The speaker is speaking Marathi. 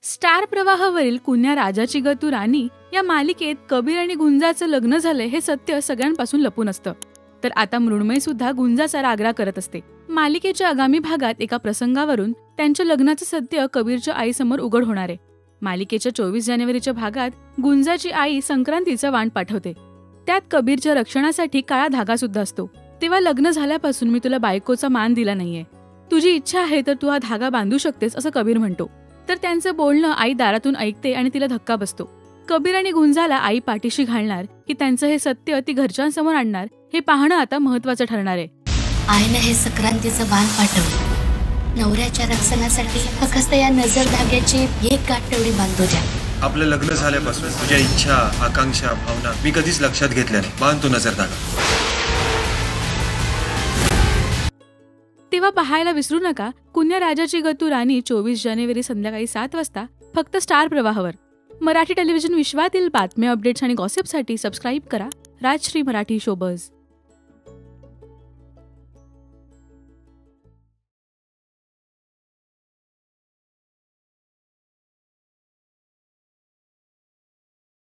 स्टार प्रवाहावरील कुन्या राजाची गतू राणी या मालिकेत कबीर आणि गुंजाचं लग्न झालंय हे सत्य सगळ्यांपासून लपून असतं. तर आता मृण्मयी सुद्धा गुंजाचा रागरा करत असते. मालिकेच्या आगामी भागात एका प्रसंगावरून त्यांच्या लग्नाचं सत्य कबीरच्या आईसमोर उघड होणार आहे. मालिकेच्या 24 जानेवारीच्या भागात गुंजाची आई संक्रांतीचं वाण पाठवते. त्यात कबीरच्या रक्षणासाठी काळा धागा सुद्धा असतो. तेव्हा लग्न झाल्यापासून मी तुला बायकोचा मान दिला नाहीये, तुझी इच्छा आहे तर तू हा धागा बांधू शकतेस असं कबीर म्हणतो. तर त्यांचं बोलणं आई दारातून ऐकते आणि तिला धक्का बसतो. कबीर आणि गुंजाला आई पाठीशी घालणार की त्यांचं हे सत्य ती घरच्यांसमोर आणणार हे पाहणं आता महत्वाचं ठरणार आहे. आईनं हे संक्रांतीचं वाण पाठवलं. नवऱ्याच्या रक्षणासाठी फक्त या नजर धाग्याची एक गाठ तेवढी बांधू द्या. आपलं लग्न झाल्यापासून तुझ्या इच्छा, आकांक्षा, भावना मी कधीच लक्षात घेतल्या नाही. बांध तो नजर धागा. तेव्हा पाहायला विसरू नका कुन्या राजाची गतू राणी 24 जानेवारी संध्याकाळी 7 वाजता फक्त स्टार प्रवाहावर. मराठी टेलिव्हिजन विश्वातील बातम्या, अपडेट्स आणि गॉसिपसाठी सबस्क्राईब करा राजश्री मराठी शोबज.